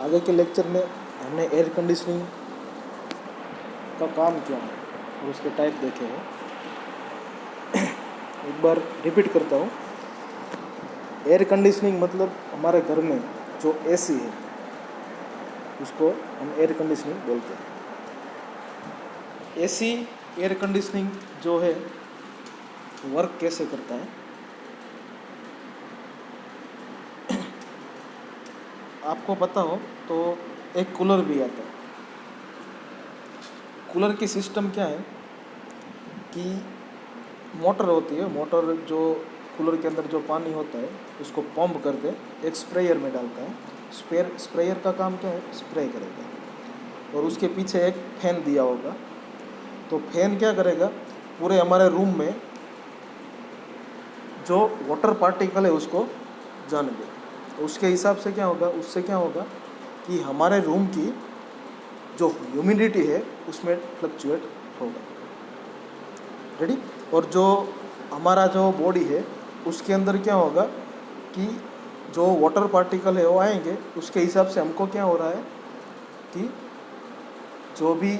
आगे के लेक्चर में हमने एयर कंडीशनिंग का काम क्या है और उसके टाइप देखे हैं। एक बार रिपीट करता हूँ। एयर कंडीशनिंग मतलब हमारे घर में जो एसी है उसको हम एयर कंडीशनिंग बोलते हैं। एसी एयर कंडीशनिंग जो है वर्क कैसे करता है, आपको पता हो तो एक कूलर भी आता है। कूलर की सिस्टम क्या है कि मोटर होती है, मोटर जो कूलर के अंदर जो पानी होता है उसको पंप करके एक स्प्रेयर में डालता है। स्प्रेयर का काम क्या है, स्प्रे करेगा। और उसके पीछे एक फैन दिया होगा, तो फैन क्या करेगा, पूरे हमारे रूम में जो वाटर पार्टिकल है उसको जाने देगा। तो उसके हिसाब से क्या होगा, उससे क्या होगा कि हमारे रूम की जो ह्यूमिडिटी है उसमें फ्लक्चुएट होगा। रेडी। और जो हमारा जो बॉडी है उसके अंदर क्या होगा कि जो वाटर पार्टिकल है वो आएंगे, उसके हिसाब से हमको क्या हो रहा है कि जो भी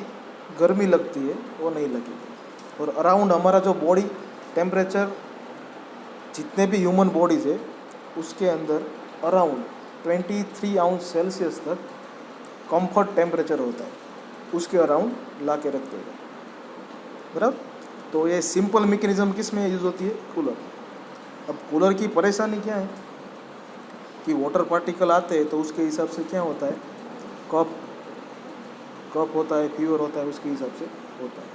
गर्मी लगती है वो नहीं लगेगी। और अराउंड हमारा जो बॉडी टेम्परेचर, जितने भी ह्यूमन बॉडीज़ है उसके अंदर अराउंड 23 अंश सेल्सियस तक कंफर्ट टेम्परेचर होता है, उसके अराउंड ला के रख देगा। बराबर। तो ये सिंपल मैकेनिज्म किस में यूज़ होती है, कूलर। अब कूलर की परेशानी क्या है कि वाटर पार्टिकल आते हैं तो उसके हिसाब से क्या होता है, कफ होता है, फीवर होता है, उसके हिसाब से होता है।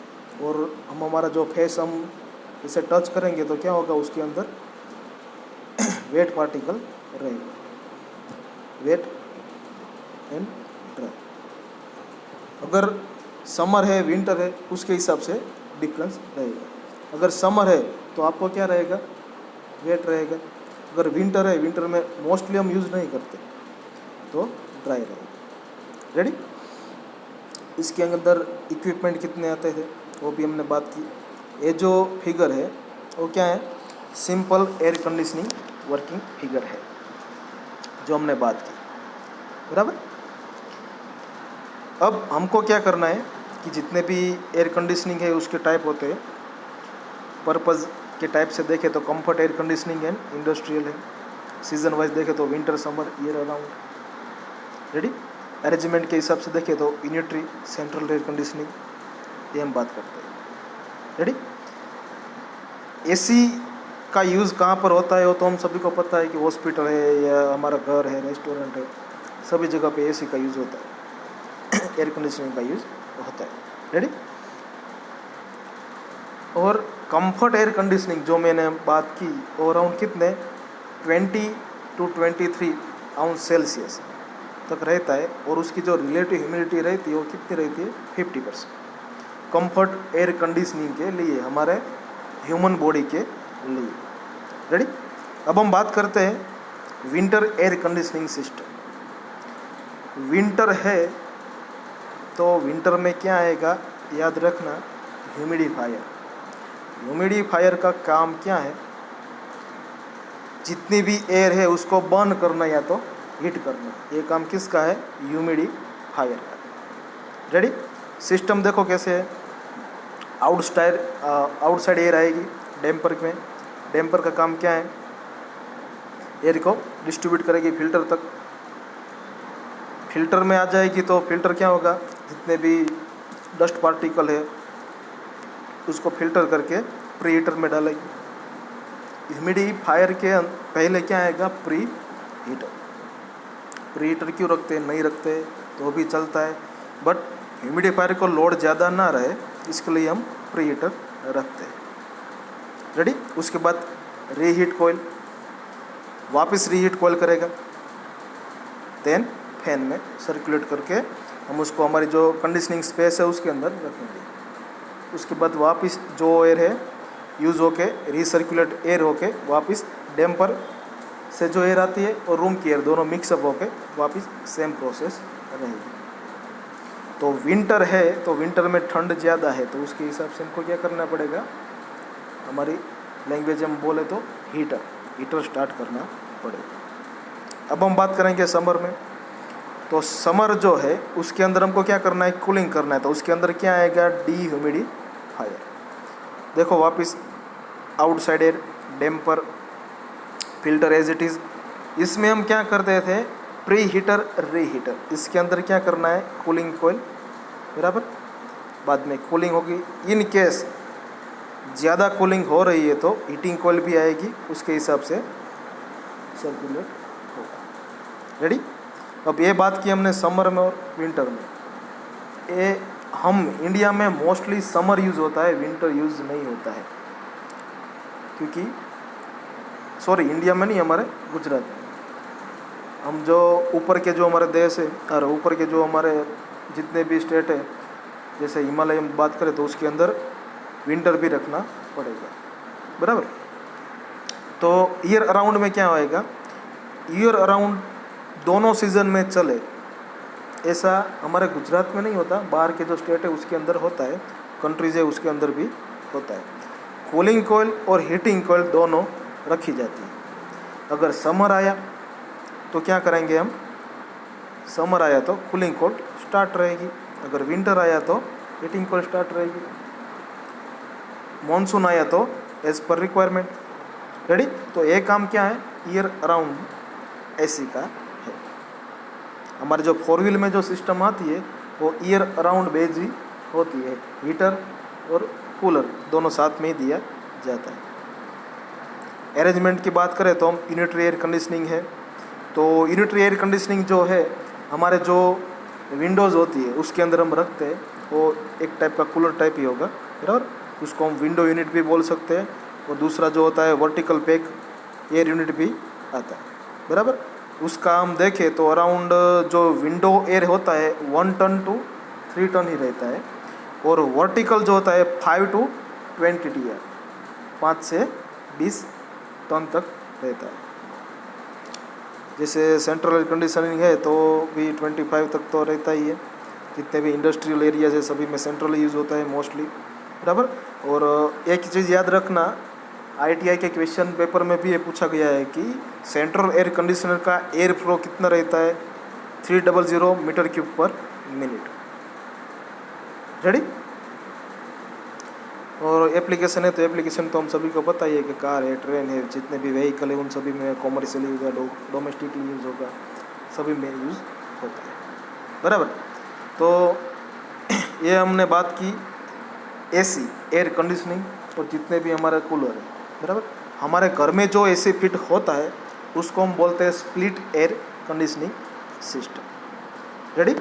और हम हमारा जो फेस हम इसे टच करेंगे तो क्या होगा, उसके अंदर वेट पार्टिकल रहेगा, वेट एंड ड्राई। अगर समर है विंटर है उसके हिसाब से डिफरेंस रहेगा। अगर समर है तो आपको क्या रहेगा, वेट रहेगा। अगर विंटर है, विंटर में मोस्टली हम यूज़ नहीं करते तो ड्राई रहेगा। रेडी। इसके अंदर इक्विपमेंट कितने आते थे वो भी हमने बात की। ये जो फिगर है वो क्या है, simple air conditioning working figure है जो हमने बात की। बराबर। अब हमको क्या करना है कि जितने भी एयर कंडीशनिंग है उसके टाइप होते हैं। पर्पज़ के टाइप से देखें तो comfort air conditioning and industrial है। सीजन वाइज देखें तो winter, summer, year around. Ready. Arrangement के हिसाब से देखें तो यूनिटरी, सेंट्रल एयर कंडीशनिंग, ये हम बात करते हैं। रेडी। एसी का यूज़ कहाँ पर होता है वो तो हम सभी को पता है कि हॉस्पिटल है या हमारा घर है, रेस्टोरेंट है, सभी जगह पे एसी का यूज़ होता है, एयर कंडीशनिंग का यूज़ होता है। रेडी। और कंफर्ट एयर कंडीशनिंग जो मैंने बात की वो अराउंड कितने 20 to 23 अंश सेल्सियस तक रहता है। और उसकी जो रिलेटिव ह्यूमिडिटी रहती है वो कितनी रहती है, 50%। कंफर्ट एयर कंडीशनिंग के लिए, हमारे ह्यूमन बॉडी के लिए। रेडी। अब हम बात करते हैं winter air conditioning system. Winter है तो विंटर में क्या आएगा, याद रखना, ह्यूमिडिफायर। ह्यूमिडिफायर का काम क्या है, जितनी भी एयर है उसको बर्न करना या तो हीट करना। ये काम किसका है, ह्यूमिडिफायर का। रेडी। सिस्टम देखो कैसे है। आउटसाइड एयर आएगी डैम्पर में। डैम्पर का काम क्या है, एयर को डिस्ट्रीब्यूट करेगी फिल्टर तक। फिल्टर में आ जाएगी तो फिल्टर क्या होगा, जितने भी डस्ट पार्टिकल है उसको फिल्टर करके प्री हीटर में डालेगी। ह्यूमिडिफायर के पहले क्या आएगा, प्री हीटर। प्री हीटर क्यों रखते हैं, नहीं रखते तो भी चलता है, बट ह्यूमिडिफायर को लोड ज़्यादा ना रहे इसके लिए हम प्री हीटर रखते हैं। रेडी। उसके बाद रीहीट कॉइल, वापस रीहीट कॉइल करेगा, देन फैन में सर्कुलेट करके हम उसको हमारी जो कंडीशनिंग स्पेस है उसके अंदर रखेंगे। उसके बाद वापस जो एयर है यूज़ होके रीसर्कुलेट एयर होके वापस डैम्पर से जो एयर आती है और रूम की एयर दोनों मिक्सअप होके वापस सेम प्रोसेस रहेगी। तो विंटर है तो विंटर में ठंड ज़्यादा है तो उसके हिसाब से हमको क्या करना पड़ेगा, हमारी लैंग्वेज हम बोले तो हीटर स्टार्ट करना पड़ेगा। अब हम बात करेंगे समर में। तो समर जो है उसके अंदर हमको क्या करना है, कूलिंग करना है, तो उसके अंदर क्या आएगा, डी-ह्यूमिडिफायर। देखो वापस outside air, damper, filter as it is. इसमें हम क्या करते थे, प्री हीटर, रीहीटर। इसके अंदर क्या करना है, कूलिंग कोयल, बराबर। बाद में कूलिंग होगी, इन केस ज़्यादा कूलिंग हो रही है तो हीटिंग कोयल भी आएगी, उसके हिसाब से सर्कुलेट होगा। रेडी। अब ये बात की हमने समर में और विंटर में। ये हम इंडिया में मोस्टली समर यूज़ होता है, विंटर यूज़ नहीं होता है, क्योंकि सॉरी इंडिया में नहीं, हमारे गुजरात में। हम जो ऊपर के जो हमारे देश है और ऊपर के जो हमारे जितने भी स्टेट है, जैसे हिमालय में बात करें तो उसके अंदर विंटर भी रखना पड़ेगा, बराबर। तो ईयर अराउंड में क्या होएगा, ईयर अराउंड दोनों सीज़न में चले, ऐसा हमारे गुजरात में नहीं होता। बाहर के जो स्टेट है उसके अंदर होता है, कंट्रीज़ है उसके अंदर भी होता है। कूलिंग कोयल और हीटिंग कोयल दोनों रखी जाती है। अगर समर आया तो क्या करेंगे हम, समर आया तो कूलिंग कोयल स्टार्ट रहेगी, अगर विंटर आया तो हीटिंग कोयल स्टार्ट रहेगी, मॉनसून आया तो एज पर रिक्वायरमेंट। रेडी। तो ये काम क्या है, ईयर अराउंड एसी का है। हमारे जो 4 व्हील में जो सिस्टम आती है वो ईयर अराउंड बेज ही होती है, हीटर और कूलर दोनों साथ में ही दिया जाता है। अरेंजमेंट की बात करें तो हम यूनिटरी एयर कंडीशनिंग है, तो यूनिटरी एयर कंडीशनिंग जो है हमारे जो विंडोज़ होती है उसके अंदर हम रखते हैं, वो एक टाइप का कूलर टाइप ही होगा, बराबर। उसको हम विंडो यूनिट भी बोल सकते हैं। और दूसरा जो होता है वर्टिकल पैक एयर यूनिट भी आता है, बराबर। उसका हम देखें तो अराउंड जो विंडो एयर होता है 1 टन to 3 टन ही रहता है, और वर्टिकल जो होता है 5 to 20 TR, 5 से 20 टन तक रहता है। जैसे सेंट्रल एयर कंडीशनिंग है तो भी 25 तक तो रहता ही है। जितने भी इंडस्ट्रियल एरियाज है सभी में सेंट्रल यूज़ होता है मोस्टली, बराबर। और एक चीज़ याद रखना, ITI के क्वेश्चन पेपर में भी ये पूछा गया है कि सेंट्रल एयर कंडीशनर का एयर फ्लो कितना रहता है, 300 metre cube per minute. Ready. और एप्लीकेशन है तो एप्लीकेशन तो हम सभी को पता ही है कि कार है, ट्रेन है, जितने भी व्हीकल है उन सभी में कॉमर्शियल यूज़ होगा, डोमेस्टिकली यूज़ होगा, सभी में यूज़ होता है, बराबर। तो ये हमने बात की एसी एयर कंडीशनिंग और जितने भी हमारे कूलर है, बराबर। हमारे घर में जो एसी फिट होता है उसको हम बोलते हैं split air conditioning system. Ready.